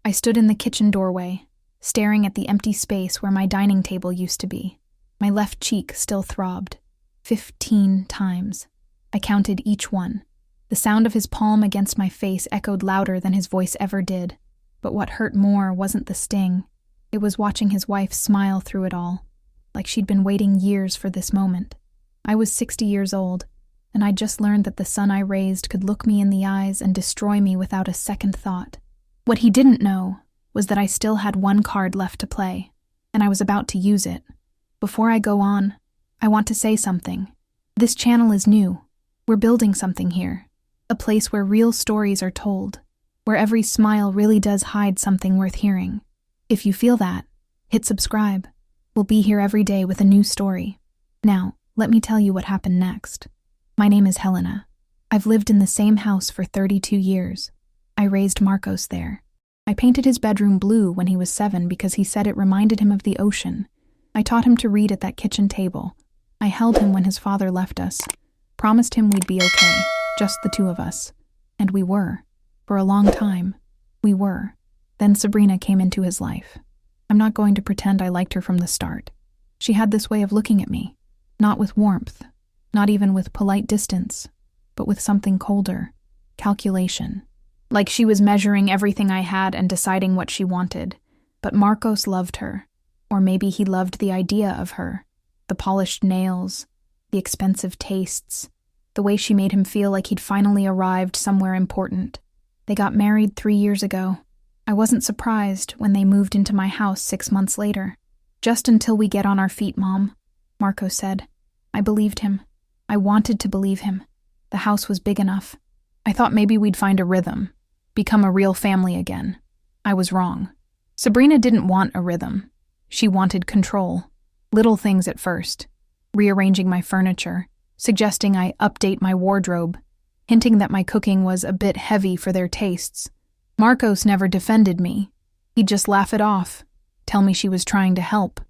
I stood in the kitchen doorway, staring at the empty space where my dining table used to be. My left cheek still throbbed. 15 times. I counted each one. The sound of his palm against my face echoed louder than his voice ever did. But what hurt more wasn't the sting. It was watching his wife smile through it all, like she'd been waiting years for this moment. I was 60 years old, and I'd just learned that the son I raised could look me in the eyes and destroy me without a second thought. What he didn't know was that I still had one card left to play, and I was about to use it. Before I go on, I want to say something. This channel is new. We're building something here. A place where real stories are told, where every smile really does hide something worth hearing. If you feel that, hit subscribe. We'll be here every day with a new story. Now, let me tell you what happened next. My name is Helena. I've lived in the same house for 32 years. I raised Marcos there. I painted his bedroom blue when he was 7 because he said it reminded him of the ocean. I taught him to read at that kitchen table. I held him when his father left us, promised him we'd be okay, just the two of us. And we were. For a long time, we were. Then Sabrina came into his life. I'm not going to pretend I liked her from the start. She had this way of looking at me, not with warmth, not even with polite distance, but with something colder, calculation. Like she was measuring everything I had and deciding what she wanted. But Marcos loved her. Or maybe he loved the idea of her. The polished nails, the expensive tastes, the way she made him feel like he'd finally arrived somewhere important. They got married 3 years ago. I wasn't surprised when they moved into my house 6 months later. Just until we get on our feet, Mom, Marcos said. I believed him. I wanted to believe him. The house was big enough. I thought maybe we'd find a rhythm, become a real family again. I was wrong. Sabrina didn't want a rhythm. She wanted control. Little things at first. Rearranging my furniture, suggesting I update my wardrobe, hinting that my cooking was a bit heavy for their tastes. Marcos never defended me. He'd just laugh it off, tell me she was trying to help.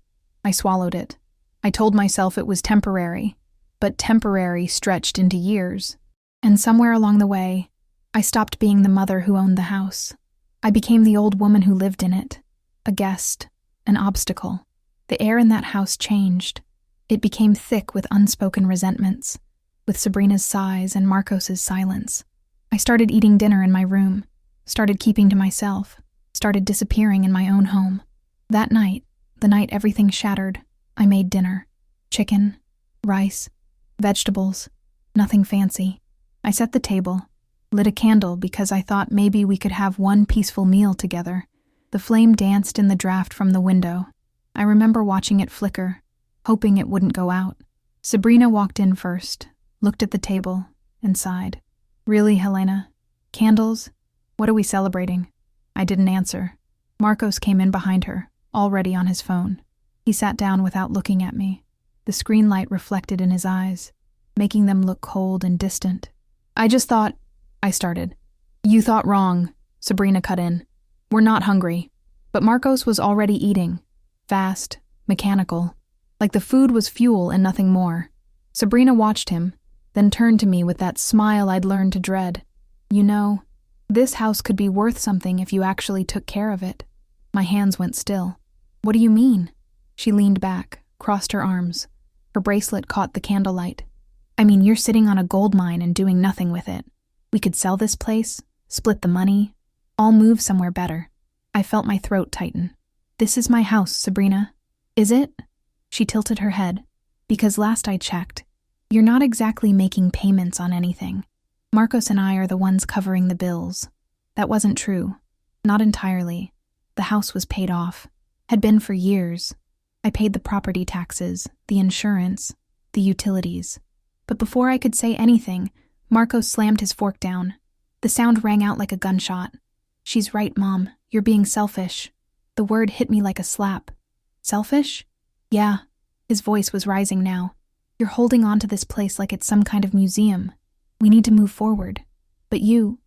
I swallowed it. I told myself it was temporary, but temporary stretched into years. And somewhere along the way, I stopped being the mother who owned the house. I became the old woman who lived in it, a guest, an obstacle. The air in that house changed. It became thick with unspoken resentments, with Sabrina's sighs and Marcos's silence. I started eating dinner in my room, started keeping to myself, started disappearing in my own home. That night, the night everything shattered, I made dinner. Chicken, rice, vegetables, nothing fancy. I set the table, lit a candle because I thought maybe we could have one peaceful meal together. The flame danced in the draft from the window. I remember watching it flicker, hoping it wouldn't go out. Sabrina walked in first, looked at the table, and sighed. Really, Helena? Candles? What are we celebrating? I didn't answer. Marcos came in behind her, already on his phone. He sat down without looking at me. The screen light reflected in his eyes, making them look cold and distant. I just thought, I started. You thought wrong, Sabrina cut in. We're not hungry. But Marcos was already eating. Fast, mechanical. Like the food was fuel and nothing more. Sabrina watched him, then turned to me with that smile I'd learned to dread. You know, this house could be worth something if you actually took care of it. My hands went still. What do you mean? She leaned back, crossed her arms. Her bracelet caught the candlelight. I mean, you're sitting on a gold mine and doing nothing with it. We could sell this place, split the money, all move somewhere better. I felt my throat tighten. This is my house, Sabrina. Is it? She tilted her head. Because last I checked, you're not exactly making payments on anything. Marcos and I are the ones covering the bills. That wasn't true. Not entirely. The house was paid off. Had been for years. I paid the property taxes, the insurance, the utilities. But before I could say anything, Marcos slammed his fork down. The sound rang out like a gunshot. She's right, Mom. You're being selfish. The word hit me like a slap. Selfish? Yeah. His voice was rising now. You're holding on to this place like it's some kind of museum. We need to move forward. But you're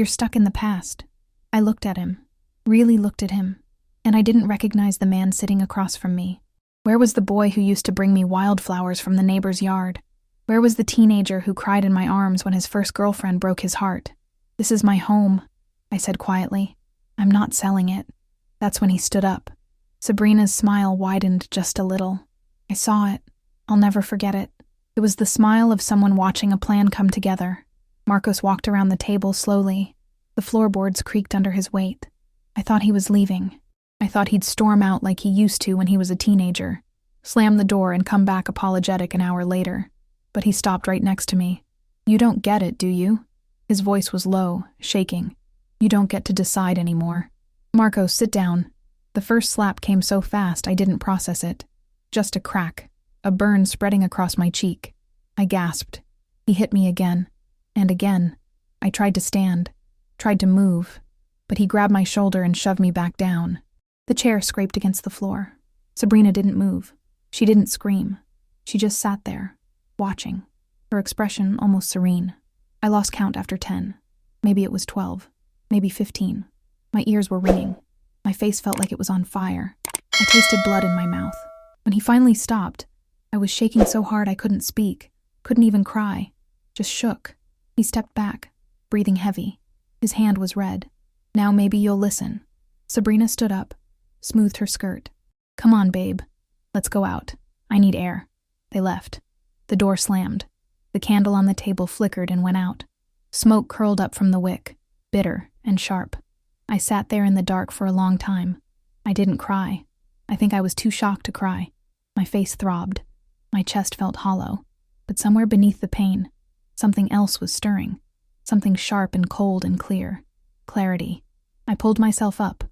stuck in the past. I looked at him. Really looked at him. And I didn't recognize the man sitting across from me. Where was the boy who used to bring me wildflowers from the neighbor's yard? Where was the teenager who cried in my arms when his first girlfriend broke his heart? This is my home, I said quietly. I'm not selling it. That's when he stood up. Sabrina's smile widened just a little. I saw it. I'll never forget it. It was the smile of someone watching a plan come together. Marcos walked around the table slowly. The floorboards creaked under his weight. I thought he was leaving. I thought he'd storm out like he used to when he was a teenager, slam the door and come back apologetic an hour later. But he stopped right next to me. You don't get it, do you? His voice was low, shaking. You don't get to decide anymore. Marcos, sit down. The first slap came so fast I didn't process it. Just a crack, a burn spreading across my cheek. I gasped. He hit me again, and again. I tried to stand, tried to move, but he grabbed my shoulder and shoved me back down. The chair scraped against the floor. Sabrina didn't move. She didn't scream. She just sat there, watching, her expression almost serene. I lost count after 10. Maybe it was 12. Maybe 15. My ears were ringing. My face felt like it was on fire. I tasted blood in my mouth. When he finally stopped, I was shaking so hard I couldn't speak, couldn't even cry, just shook. He stepped back, breathing heavy. His hand was red. Now maybe you'll listen. Sabrina stood up, smoothed her skirt. Come on, babe. Let's go out. I need air. They left. The door slammed. The candle on the table flickered and went out. Smoke curled up from the wick, bitter and sharp. I sat there in the dark for a long time. I didn't cry. I think I was too shocked to cry. My face throbbed. My chest felt hollow. But somewhere beneath the pain, something else was stirring. Something sharp and cold and clear. Clarity. I pulled myself up,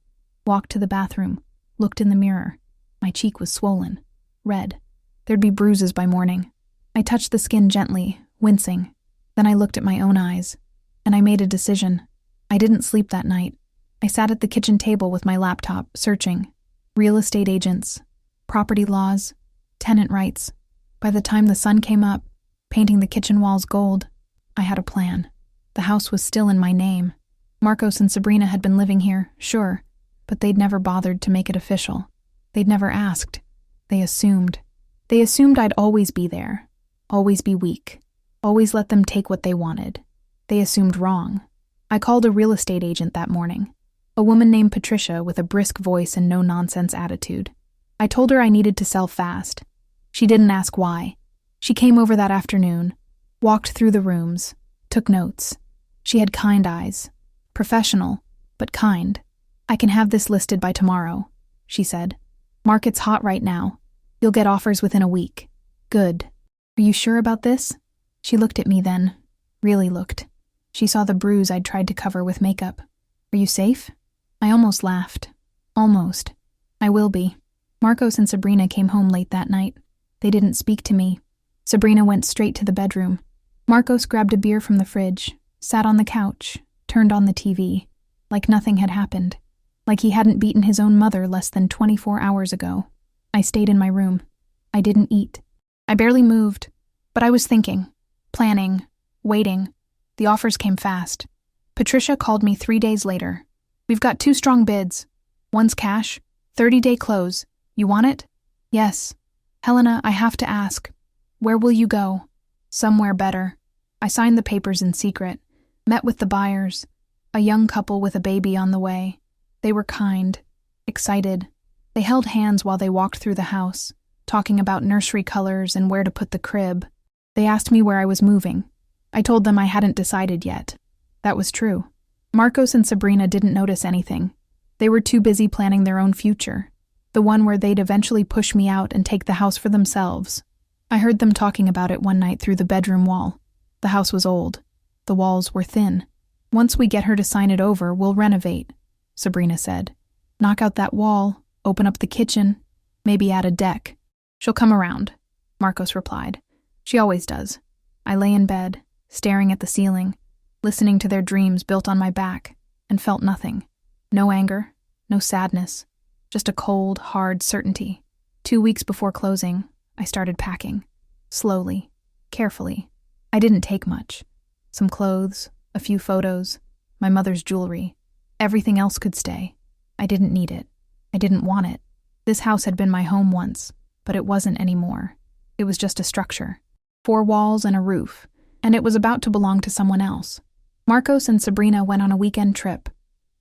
walked to the bathroom, looked in the mirror. My cheek was swollen, red. There'd be bruises by morning. I touched the skin gently, wincing. Then I looked at my own eyes, and I made a decision. I didn't sleep that night. I sat at the kitchen table with my laptop, searching. Real estate agents, property laws, tenant rights. By the time the sun came up, painting the kitchen walls gold, I had a plan. The house was still in my name. Marcos and Sabrina had been living here, sure, but they'd never bothered to make it official. They'd never asked. They assumed. They assumed I'd always be there, always be weak, always let them take what they wanted. They assumed wrong. I called a real estate agent that morning, a woman named Patricia with a brisk voice and no-nonsense attitude. I told her I needed to sell fast. She didn't ask why. She came over that afternoon, walked through the rooms, took notes. She had kind eyes. Professional, but kind. I can have this listed by tomorrow, she said. Market's hot right now. You'll get offers within a week. Good. Are you sure about this? She looked at me then. Really looked. She saw the bruise I'd tried to cover with makeup. Are you safe? I almost laughed. Almost. I will be. Marcos and Sabrina came home late that night. They didn't speak to me. Sabrina went straight to the bedroom. Marcos grabbed a beer from the fridge, sat on the couch, turned on the TV, like nothing had happened, like he hadn't beaten his own mother less than 24 hours ago. I stayed in my room. I didn't eat. I barely moved, but I was thinking, planning, waiting. The offers came fast. Patricia called me 3 days later. We've got 2 strong bids. One's cash, 30-day close. You want it? Yes. Helena, I have to ask. Where will you go? Somewhere better. I signed the papers in secret, met with the buyers, a young couple with a baby on the way. They were kind, excited. They held hands while they walked through the house, talking about nursery colors and where to put the crib. They asked me where I was moving. I told them I hadn't decided yet. That was true. Marcos and Sabrina didn't notice anything. They were too busy planning their own future, the one where they'd eventually push me out and take the house for themselves. I heard them talking about it one night through the bedroom wall. The house was old. The walls were thin. Once we get her to sign it over, we'll renovate, Sabrina said. Knock out that wall, open up the kitchen, maybe add a deck. She'll come around, Marcos replied. She always does. I lay in bed, staring at the ceiling, listening to their dreams built on my back, and felt nothing. No anger, no sadness, just a cold, hard certainty. 2 weeks before closing, I started packing. Slowly, carefully. I didn't take much. Some clothes, a few photos, my mother's jewelry. Everything else could stay. I didn't need it. I didn't want it. This house had been my home once, but it wasn't anymore. It was just a structure. 4 walls and a roof, and it was about to belong to someone else. Marcos and Sabrina went on a weekend trip.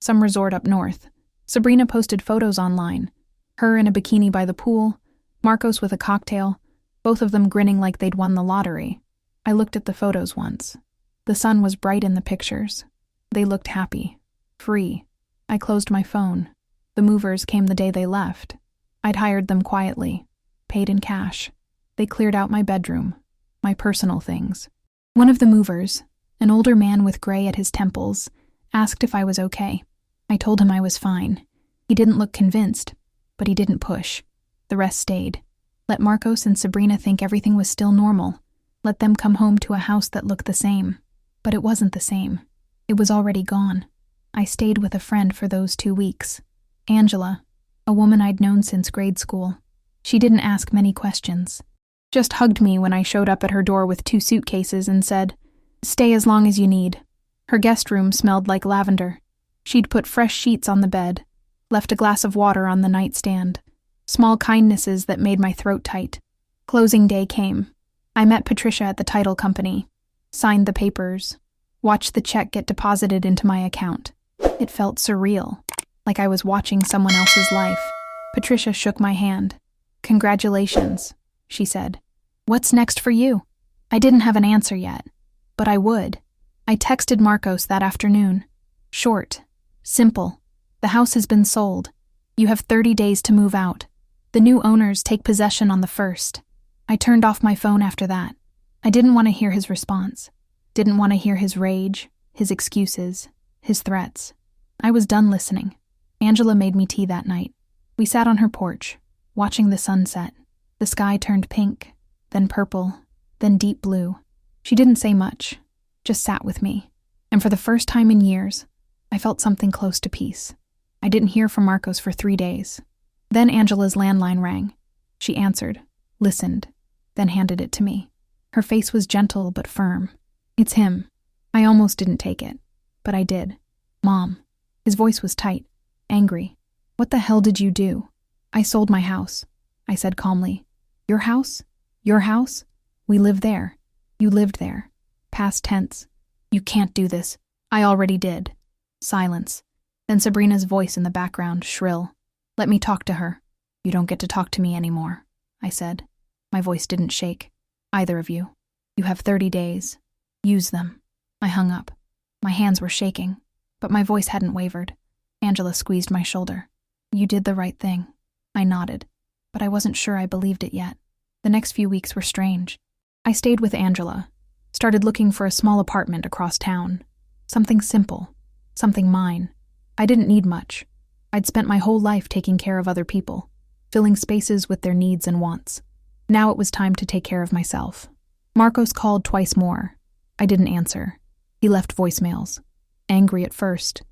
Some resort up north. Sabrina posted photos online. Her in a bikini by the pool, Marcos with a cocktail, both of them grinning like they'd won the lottery. I looked at the photos once. The sun was bright in the pictures. They looked happy. Free. I closed my phone. The movers came the day they left. I'd hired them quietly. Paid in cash. They cleared out my bedroom. My personal things. One of the movers, an older man with gray at his temples, asked if I was okay. I told him I was fine. He didn't look convinced, but he didn't push. The rest stayed. Let Marcos and Sabrina think everything was still normal. Let them come home to a house that looked the same. But it wasn't the same. It was already gone. I stayed with a friend for those 2 weeks. Angela, a woman I'd known since grade school. She didn't ask many questions. Just hugged me when I showed up at her door with 2 suitcases and said, "Stay as long as you need." Her guest room smelled like lavender. She'd put fresh sheets on the bed, left a glass of water on the nightstand. Small kindnesses that made my throat tight. Closing day came. I met Patricia at the title company, signed the papers, watched the check get deposited into my account. It felt surreal, like I was watching someone else's life. Patricia shook my hand. "Congratulations," she said. "What's next for you?" I didn't have an answer yet, but I would. I texted Marcos that afternoon. Short. Simple. "The house has been sold. You have 30 days to move out. The new owners take possession on the 1st. I turned off my phone after that. I didn't want to hear his response. Didn't want to hear his rage, his excuses, his threats. I was done listening. Angela made me tea that night. We sat on her porch, watching the sunset. The sky turned pink, then purple, then deep blue. She didn't say much, just sat with me. And for the first time in years, I felt something close to peace. I didn't hear from Marcos for 3 days. Then Angela's landline rang. She answered, listened, then handed it to me. Her face was gentle but firm. "It's him." I almost didn't take it, but I did. "Mom." His voice was tight, angry. "What the hell did you do?" "I sold my house," I said calmly. "Your house? Your house? We live there. You lived there. Past tense. You can't do this." "I already did." Silence. Then Sabrina's voice in the background, shrill. "Let me talk to her." "You don't get to talk to me anymore," I said. My voice didn't shake. "Either of you. You have 30 days. Use them." I hung up. My hands were shaking, but my voice hadn't wavered. Angela squeezed my shoulder. "You did the right thing." I nodded, but I wasn't sure I believed it yet. The next few weeks were strange. I stayed with Angela, started looking for a small apartment across town. Something simple, something mine. I didn't need much. I'd spent my whole life taking care of other people, filling spaces with their needs and wants. Now it was time to take care of myself. Marcos called twice more. I didn't answer. He left voicemails. Angry at first,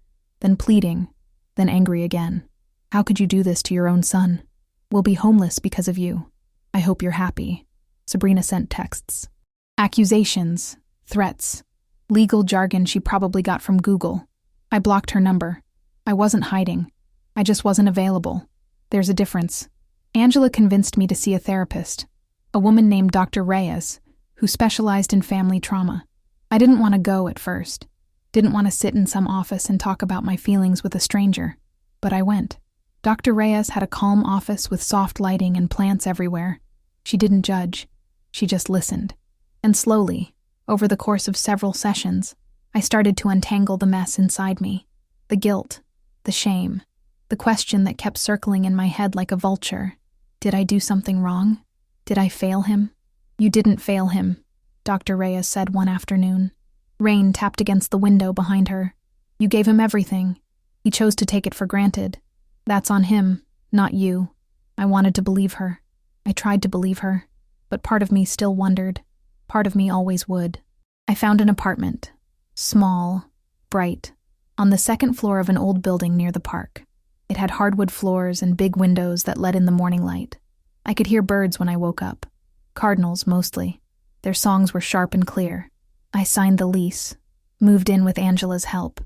then pleading, then angry again. "How could you do this to your own son? We'll be homeless because of you. I hope you're happy." Sabrina sent texts. Accusations, threats, legal jargon she probably got from Google. I blocked her number. I wasn't hiding. I just wasn't available. There's a difference. Angela convinced me to see a therapist, a woman named Dr. Reyes, who specialized in family trauma. I didn't want to go at first. Didn't want to sit in some office and talk about my feelings with a stranger. But I went. Dr. Reyes had a calm office with soft lighting and plants everywhere. She didn't judge. She just listened. And slowly, over the course of several sessions, I started to untangle the mess inside me. The guilt, the shame, the question that kept circling in my head like a vulture. Did I do something wrong? Did I fail him? "You didn't fail him," Dr. Reyes said one afternoon. Rain tapped against the window behind her. "You gave him everything. He chose to take it for granted. That's on him, not you." I wanted to believe her. I tried to believe her, but part of me still wondered. Part of me always would. I found an apartment. Small, bright, on the 2nd floor of an old building near the park. It had hardwood floors and big windows that let in the morning light. I could hear birds when I woke up. Cardinals, mostly. Their songs were sharp and clear. I signed the lease, moved in with Angela's help.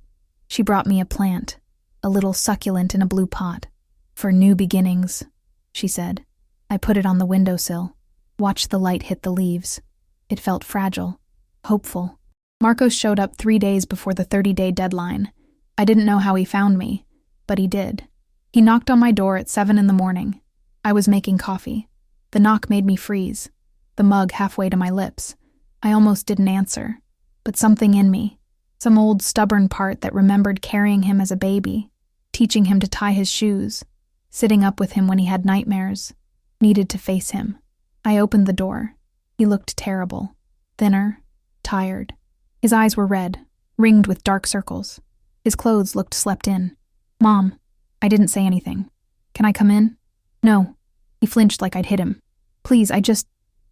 She brought me a plant, a little succulent in a blue pot. "For new beginnings," she said. I put it on the windowsill, watched the light hit the leaves. It felt fragile, hopeful. Marcos showed up 3 days before the 30-day deadline, I didn't know how he found me, but he did. He knocked on my door at 7 a.m. I was making coffee. The knock made me freeze, the mug halfway to my lips. I almost didn't answer, but something in me, some old stubborn part that remembered carrying him as a baby, teaching him to tie his shoes, sitting up with him when he had nightmares, needed to face him. I opened the door. He looked terrible, thinner, tired. His eyes were red, ringed with dark circles. His clothes looked slept in. "Mom," I didn't say anything. "Can I come in?" "No." He flinched like I'd hit him. "Please, I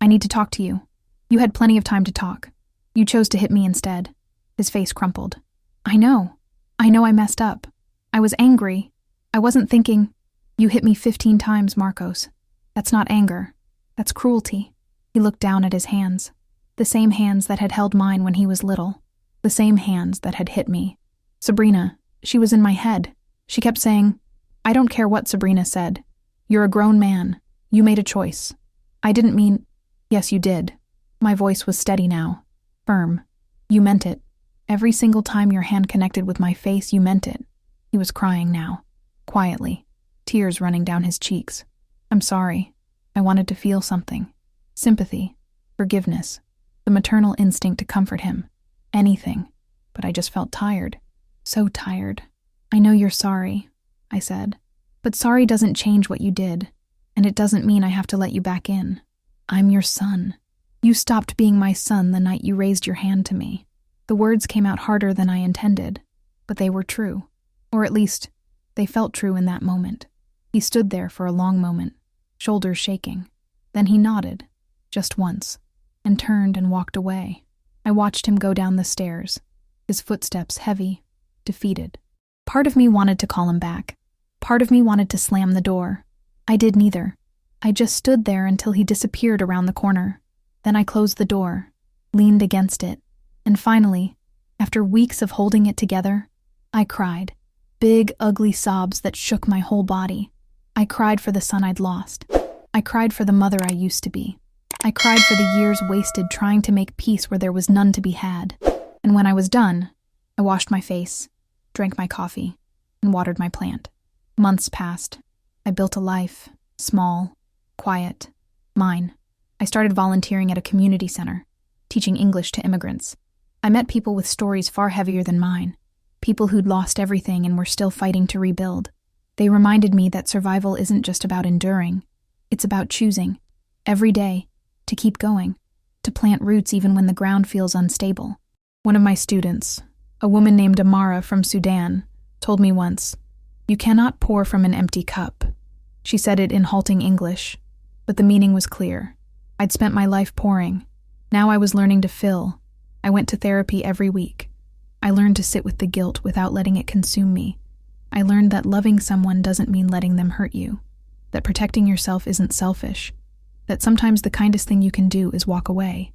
need to talk to you. You had plenty of time to talk. You chose to hit me instead." His face crumpled. I know I messed up. I was angry. I wasn't thinking." "You hit me 15 times, Marcos. That's not anger. That's cruelty." He looked down at his hands. The same hands that had held mine when he was little. The same hands that had hit me. Sabrina, she was in my head. She kept saying, "I don't care what Sabrina said. You're a grown man. You made a choice." I didn't mean, "Yes, you did." My voice was steady now, firm. "You meant it. Every single time your hand connected with my face, you meant it." He was crying now, quietly, tears running down his cheeks. "I'm sorry. I wanted to feel something. Sympathy, forgiveness, the maternal instinct to comfort him. Anything. But I just felt tired. So tired." "I know you're sorry," I said. "But sorry doesn't change what you did, and it doesn't mean I have to let you back in. I'm your son. You stopped being my son the night you raised your hand to me." The words came out harder than I intended, but they were true. Or at least, they felt true in that moment. He stood there for a long moment, shoulders shaking. Then he nodded, just once, and turned and walked away. I watched him go down the stairs, his footsteps heavy, defeated. Part of me wanted to call him back. Part of me wanted to slam the door. I did neither. I just stood there until he disappeared around the corner. Then I closed the door, leaned against it, and finally, after weeks of holding it together, I cried. Big, ugly sobs that shook my whole body. I cried for the son I'd lost. I cried for the mother I used to be. I cried for the years wasted trying to make peace where there was none to be had. And when I was done, I washed my face, drank my coffee, and watered my plant. Months passed. I built a life, small, quiet, mine. I started volunteering at a community center, teaching English to immigrants. I met people with stories far heavier than mine, people who'd lost everything and were still fighting to rebuild. They reminded me that survival isn't just about enduring. It's about choosing, every day, to keep going, to plant roots even when the ground feels unstable. One of my students, a woman named Amara from Sudan, told me once, "You cannot pour from an empty cup." She said it in halting English, but the meaning was clear. I'd spent my life pouring. Now I was learning to fill. I went to therapy every week. I learned to sit with the guilt without letting it consume me. I learned that loving someone doesn't mean letting them hurt you, that protecting yourself isn't selfish, that sometimes the kindest thing you can do is walk away.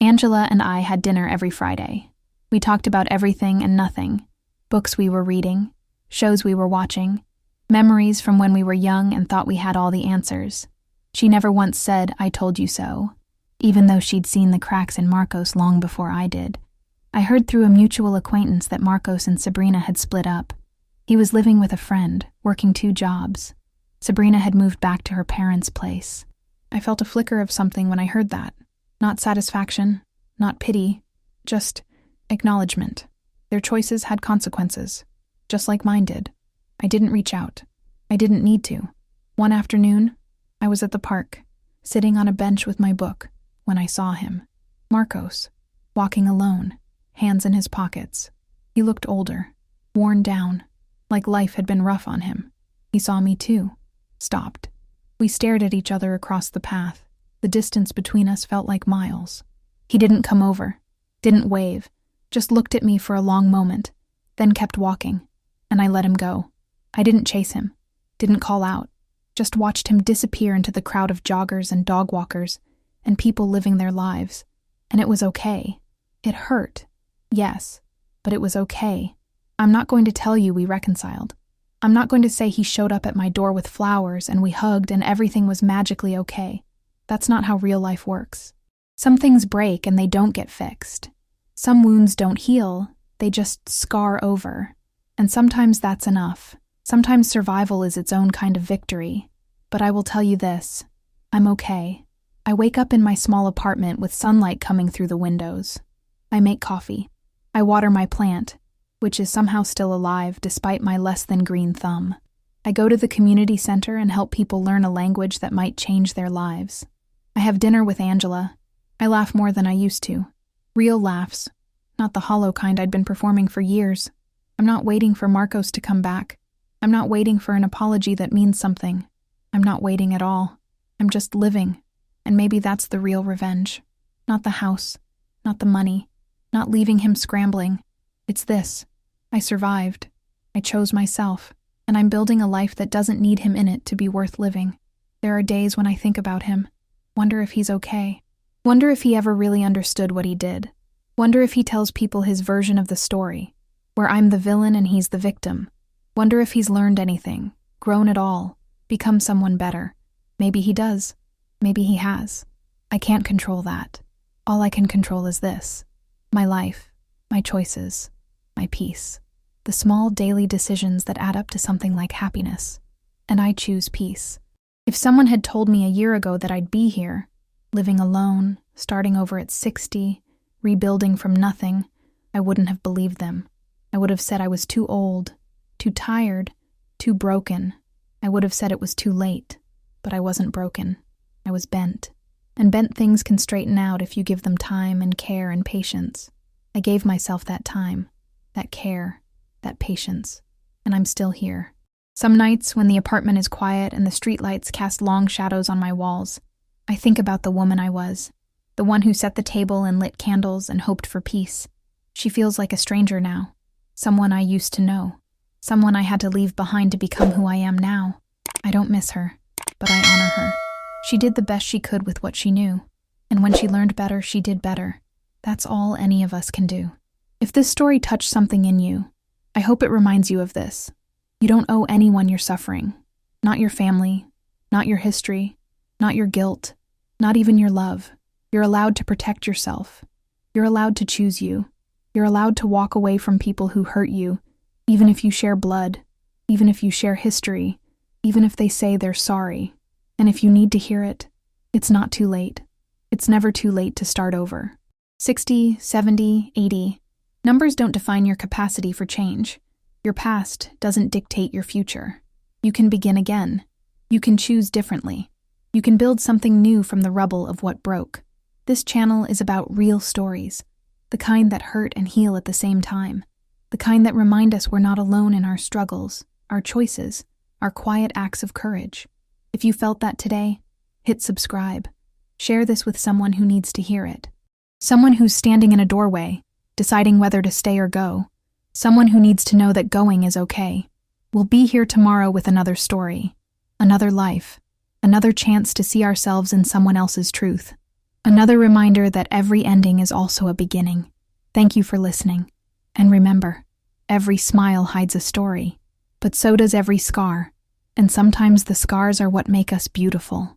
Angela and I had dinner every Friday. We talked about everything and nothing, books we were reading, shows we were watching, memories from when we were young and thought we had all the answers. She never once said, "I told you so," even though she'd seen the cracks in Marcos long before I did. I heard through a mutual acquaintance that Marcos and Sabrina had split up. He was living with a friend, working 2 jobs. Sabrina had moved back to her parents' place. I felt a flicker of something when I heard that. Not satisfaction, not pity, just acknowledgement. Their choices had consequences, just like mine did. I didn't reach out. I didn't need to. One afternoon, I was at the park, sitting on a bench with my book, when I saw him. Marcos, walking alone, hands in his pockets. He looked older, worn down, like life had been rough on him. He saw me too, stopped. We stared at each other across the path. The distance between us felt like miles. He didn't come over, didn't wave, just looked at me for a long moment, then kept walking, and I let him go. I didn't chase him, didn't call out, just watched him disappear into the crowd of joggers and dog walkers and people living their lives. And it was okay. It hurt, yes, but it was okay. I'm not going to tell you we reconciled. I'm not going to say he showed up at my door with flowers and we hugged and everything was magically okay. That's not how real life works. Some things break and they don't get fixed. Some wounds don't heal, they just scar over. And sometimes that's enough. Sometimes survival is its own kind of victory. But I will tell you this, I'm okay. I wake up in my small apartment with sunlight coming through the windows. I make coffee. I water my plant, which is somehow still alive despite my less-than-green thumb. I go to the community center and help people learn a language that might change their lives. I have dinner with Angela. I laugh more than I used to. Real laughs, not the hollow kind I'd been performing for years. I'm not waiting for Marcos to come back. I'm not waiting for an apology that means something. I'm not waiting at all. I'm just living. And maybe that's the real revenge. Not the house, not the money, not leaving him scrambling. It's this. I survived. I chose myself. And I'm building a life that doesn't need him in it to be worth living. There are days when I think about him. Wonder if he's okay. Wonder if he ever really understood what he did. Wonder if he tells people his version of the story, where I'm the villain and he's the victim. Wonder if he's learned anything, grown at all, become someone better. Maybe he does. Maybe he has. I can't control that. All I can control is this. My life, my choices, my peace. The small daily decisions that add up to something like happiness. And I choose peace. If someone had told me a year ago that I'd be here, living alone, starting over at 60, rebuilding from nothing, I wouldn't have believed them. I would have said I was too old, too tired, too broken. I would have said it was too late. But I wasn't broken. I was bent. And bent things can straighten out if you give them time and care and patience. I gave myself that time, that care, that patience. And I'm still here. Some nights, when the apartment is quiet and the streetlights cast long shadows on my walls, I think about the woman I was, the one who set the table and lit candles and hoped for peace. She feels like a stranger now, someone I used to know, someone I had to leave behind to become who I am now. I don't miss her, but I honor her. She did the best she could with what she knew, and when she learned better, she did better. That's all any of us can do. If this story touched something in you, I hope it reminds you of this. You don't owe anyone your suffering. Not your family, not your history, not your guilt, not even your love. You're allowed to protect yourself. You're allowed to choose you. You're allowed to walk away from people who hurt you, even if you share blood, even if you share history, even if they say they're sorry. And if you need to hear it, it's not too late. It's never too late to start over. 60, 70, 80. Numbers don't define your capacity for change. Your past doesn't dictate your future. You can begin again. You can choose differently. You can build something new from the rubble of what broke. This channel is about real stories, the kind that hurt and heal at the same time, the kind that remind us we're not alone in our struggles, our choices, our quiet acts of courage. If you felt that today, hit subscribe. Share this with someone who needs to hear it. Someone who's standing in a doorway, deciding whether to stay or go. Someone who needs to know that going is okay. We'll be here tomorrow with another story, another life, another chance to see ourselves in someone else's truth. Another reminder that every ending is also a beginning. Thank you for listening. And remember, every smile hides a story, but so does every scar. And sometimes the scars are what make us beautiful.